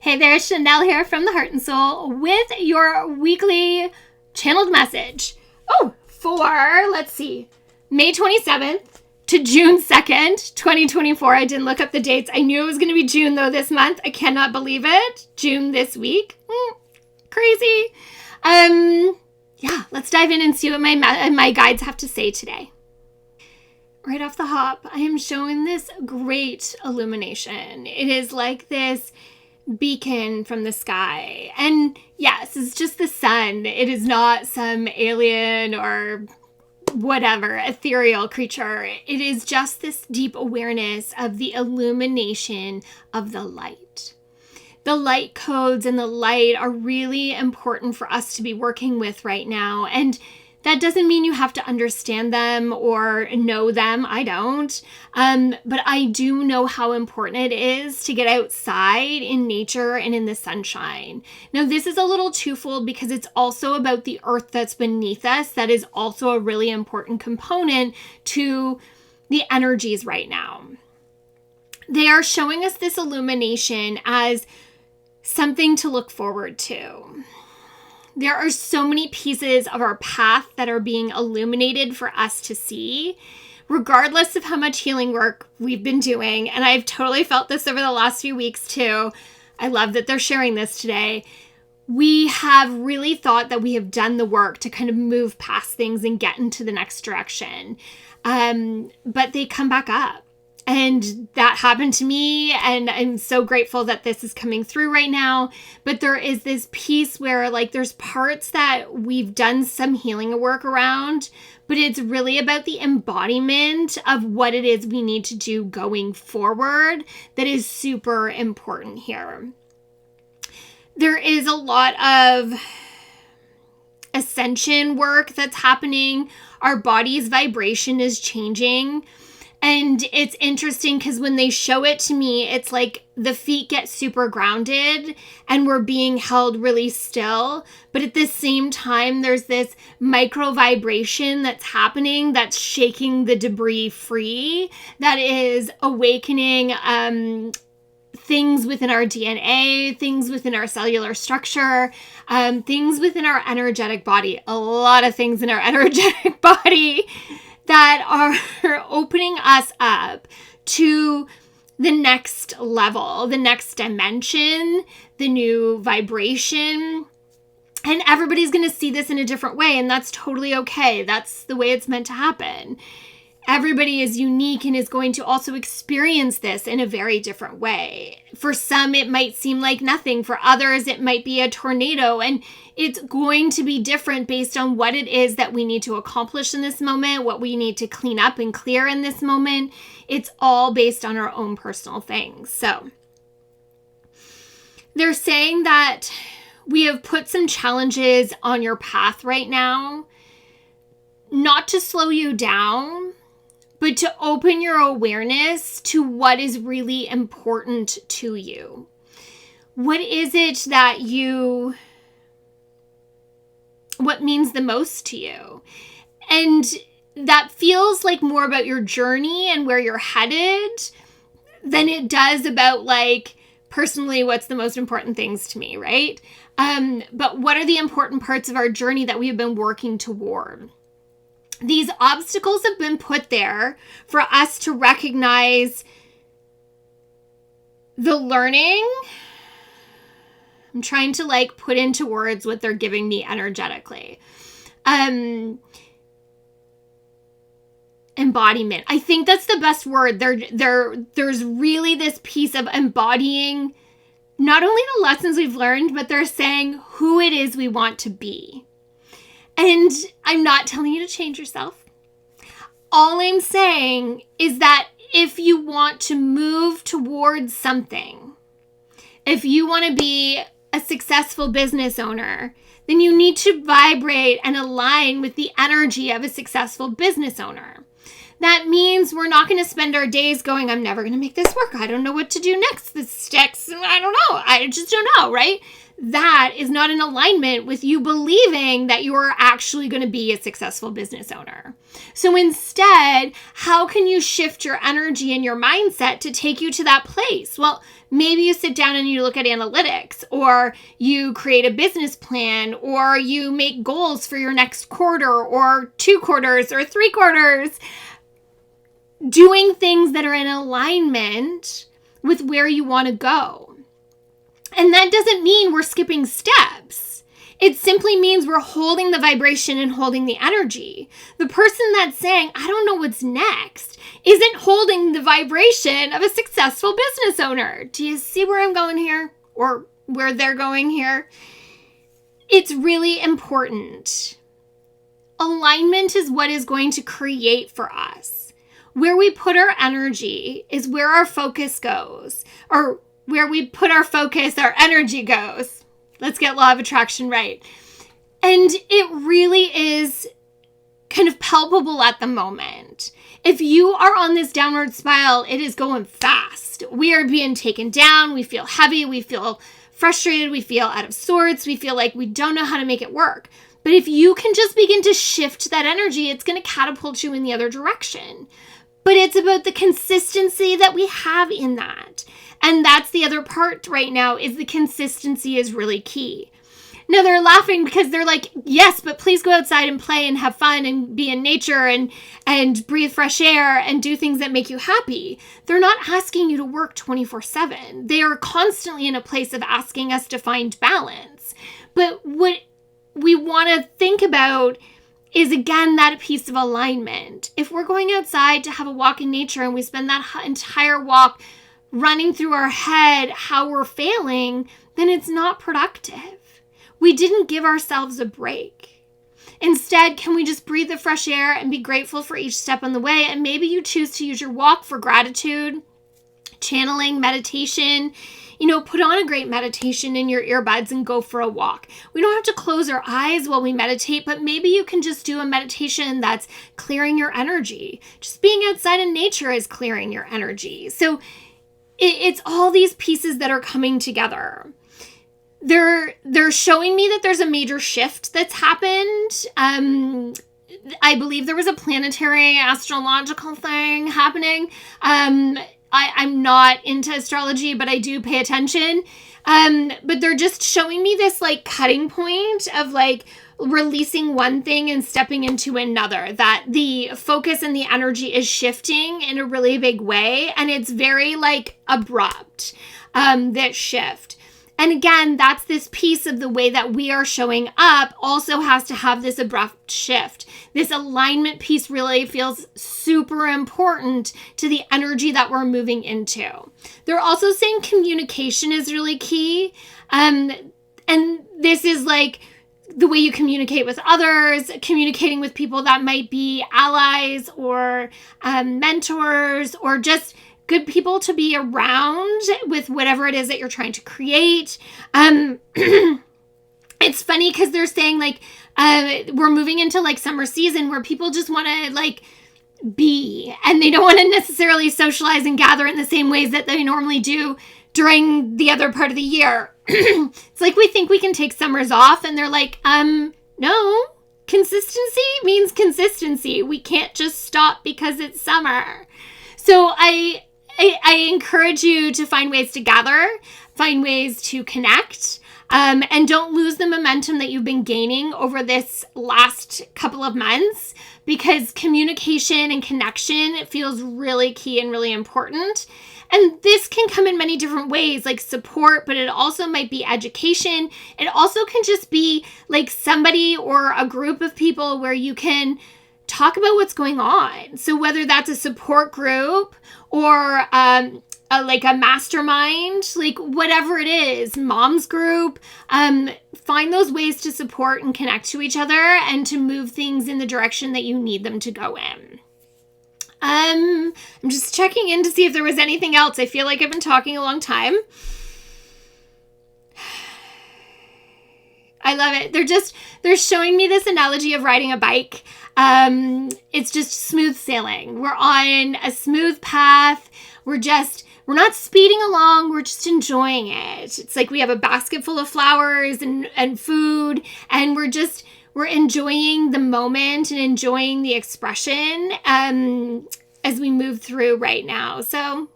Hey there, Shanel here from the Heart and Soul with your weekly channeled message. May 27th to June 2nd, 2024. I didn't look up the dates. I knew it was going to be June though this month. I cannot believe it. June this week. Crazy. Let's dive in and see what my guides have to say today. Right off the hop, I am showing this great illumination. It is like this beacon from the sky. And yes, it's just the sun. It is not some alien or whatever ethereal creature. It is just this deep awareness of the illumination of the light. The light codes and the light are really important for us to be working with right now. And that doesn't mean you have to understand them or know them. I don't. But I do know how important it is to get outside in nature and in the sunshine. Now, this is a little twofold because it's also about the earth that's beneath us. That is also a really important component to the energies right now. They are showing us this illumination as something to look forward to. There are so many pieces of our path that are being illuminated for us to see, regardless of how much healing work we've been doing. And I've totally felt this over the last few weeks too. I love that they're sharing this today. We have really thought that we have done the work to kind of move past things and get into the next direction. But they come back up. And that happened to me, and I'm so grateful that this is coming through right now. But there is this piece where there's parts that we've done some healing work around, but it's really about the embodiment of what it is we need to do going forward that is super important here. There is a lot of ascension work that's happening. Our body's vibration is changing. And it's interesting because when they show it to me, it's like the feet get super grounded and we're being held really still. But at the same time, there's this micro vibration that's happening that's shaking the debris free, that is awakening things within our DNA, things within our cellular structure, things within our energetic body, a lot of things in our energetic body that are opening us up to the next level, the next dimension, the new vibration. And everybody's going to see this in a different way, and that's totally okay. That's the way it's meant to happen. Everybody is unique and is going to also experience this in a very different way. For some, it might seem like nothing. For others, it might be a tornado. And it's going to be different based on what it is that we need to accomplish in this moment, what we need to clean up and clear in this moment. It's all based on our own personal things. So they're saying that we have put some challenges on your path right now, not to slow you down, but to open your awareness to what is really important to you. What is it that what means the most to you? And that feels like more about your journey and where you're headed than it does about personally, what's the most important things to me, right? But what are the important parts of our journey that we have been working toward? These obstacles have been put there for us to recognize the learning. I'm trying to put into words what they're giving me energetically. Embodiment. I think that's the best word. There's really this piece of embodying not only the lessons we've learned, but they're saying who it is we want to be. And I'm not telling you to change yourself. All I'm saying is that if you want to move towards something, if you want to be a successful business owner, then you need to vibrate and align with the energy of a successful business owner. That means we're not going to spend our days going, I'm never going to make this work. I don't know what to do next. This sticks. I don't know. I just don't know, right? that is not in alignment with you believing that you are actually going to be a successful business owner. So instead, how can you shift your energy and your mindset to take you to that place? Well, maybe you sit down and you look at analytics, or you create a business plan, or you make goals for your next quarter or 2 quarters or 3 quarters, doing things that are in alignment with where you want to go. And that doesn't mean we're skipping steps. It simply means we're holding the vibration and holding the energy. The person that's saying, I don't know what's next, isn't holding the vibration of a successful business owner. Do you see where I'm going here? Or where they're going here? It's really important. Alignment is what is going to create for us. Where we put our energy is where our focus goes, or where we put our focus, our energy goes. Let's get law of attraction right. And it really is kind of palpable at the moment. If you are on this downward spiral, it is going fast. We are being taken down. We feel heavy. We feel frustrated. We feel out of sorts. We feel like we don't know how to make it work. But if you can just begin to shift that energy, it's going to catapult you in the other direction. But it's about the consistency that we have in that. And that's the other part right now, is the consistency is really key. Now they're laughing because they're like, yes, but please go outside and play and have fun and be in nature and breathe fresh air and do things that make you happy. They're not asking you to work 24/7. They are constantly in a place of asking us to find balance. But what we want to think about is, again, that piece of alignment. If we're going outside to have a walk in nature and we spend that entire walk running through our head how we're failing, then it's not productive. We didn't give ourselves a break. Instead, can we just breathe the fresh air and be grateful for each step on the way? And maybe you choose to use your walk for gratitude, channeling, meditation. Put on a great meditation in your earbuds and go for a walk. We don't have to close our eyes while we meditate, but maybe you can just do a meditation that's clearing your energy. Just being outside in nature is clearing your energy. So it's all these pieces that are coming together. They're showing me that there's a major shift that's happened. I believe there was a planetary astrological thing happening. I'm not into astrology, but I do pay attention. But they're just showing me this cutting point of releasing one thing and stepping into another, that the focus and the energy is shifting in a really big way. And it's very abrupt, that shift. And again, that's this piece of the way that we are showing up also has to have this abrupt shift. This alignment piece really feels super important to the energy that we're moving into. They're also saying communication is really key. And this is the way you communicate with others, communicating with people that might be allies or mentors, or just good people to be around with whatever it is that you're trying to create. It's funny because they're saying we're moving into summer season where people just want to be, and they don't want to necessarily socialize and gather in the same ways that they normally do during the other part of the year. It's we think we can take summers off, and they're no, consistency means consistency. We can't just stop because it's summer. So I encourage you to find ways to gather, find ways to connect, and don't lose the momentum that you've been gaining over this last couple of months, because communication and connection, it feels really key and really important. And this can come in many different ways, like support, but it also might be education. It also can just be somebody or a group of people where you can talk about what's going on. So whether that's a support group or a mastermind, whatever it is, mom's group, find those ways to support and connect to each other and to move things in the direction that you need them to go in. I'm just checking in to see if there was anything else. I feel like I've been talking a long time. I love it. They're showing me this analogy of riding a bike. It's just smooth sailing. We're on a smooth path. We're just we're not speeding along. We're just enjoying it. It's like we have a basket full of flowers and food, and we're enjoying the moment and enjoying the expression as we move through right now. So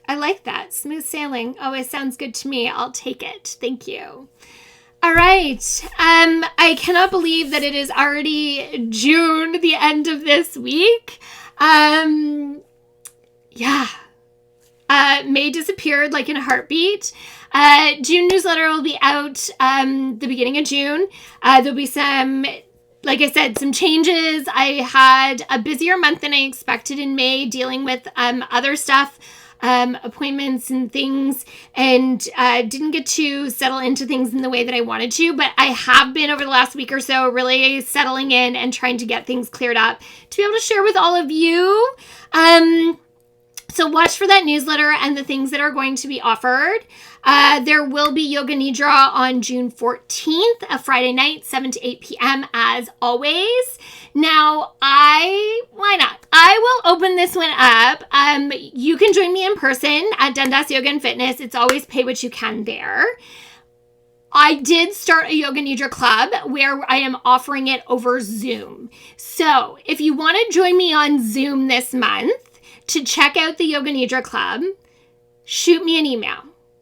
I like that. Smooth sailing always sounds good to me. I'll take it. Thank you. All right. I cannot believe that it is already June, the end of this week. Yeah. May disappeared like in a heartbeat. June newsletter will be out the beginning of June. There'll be some, like I said, some changes. I had a busier month than I expected in May dealing with other stuff, appointments and things, and didn't get to settle into things in the way that I wanted to, but I have been over the last week or so really settling in and trying to get things cleared up to be able to share with all of you. So watch for that newsletter and the things that are going to be offered. There will be Yoga Nidra on June 14th, a Friday night, 7 to 8 p.m. as always. Now, why not? I will open this one up. You can join me in person at Dundas Yoga and Fitness. It's always pay what you can there. I did start a Yoga Nidra club where I am offering it over Zoom. So if you want to join me on Zoom this month to check out the Yoga Nidra club, shoot me an email.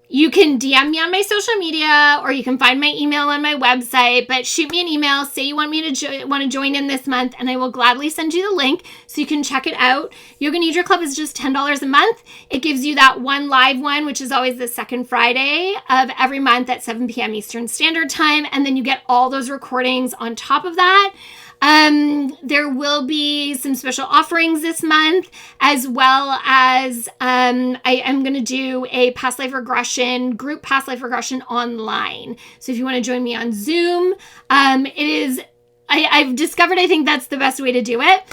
You can DM me on my social media, or you can find my email on my website, but shoot me an email, say you want me to want to join in this month, and I will gladly send you the link so you can check it out. Yoga Nidra Club is just $10 a month. It gives you that one live one, which is always the second Friday of every month at 7 p.m. Eastern Standard Time, and then you get all those recordings on top of that. There will be some special offerings this month, as well as I am going to do a past life regression, group past life regression online. So if you want to join me on Zoom, I've discovered I think that's the best way to do it.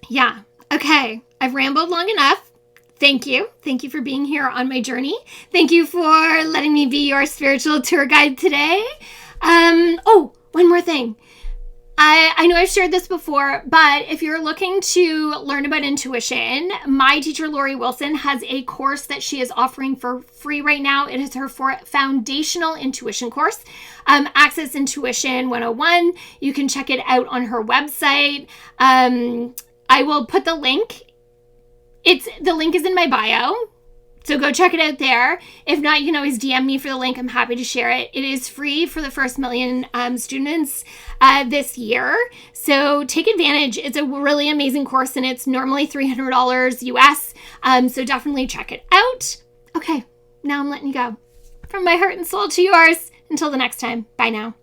Yeah. Okay. I've rambled long enough. Thank you. Thank you for being here on my journey. Thank you for letting me be your spiritual tour guide today. One more thing. I know I've shared this before, but if you're looking to learn about intuition, my teacher, Lori Wilson, has a course that she is offering for free right now. It is her foundational intuition course, Access Intuition 101. You can check it out on her website. I will put the link. The link is in my bio. So go check it out there. If not, you can always DM me for the link. I'm happy to share it. It is free for the first million students this year. So take advantage. It's a really amazing course, and it's normally $300 US. So definitely check it out. Okay, now I'm letting you go. From my heart and soul to yours. Until the next time. Bye now.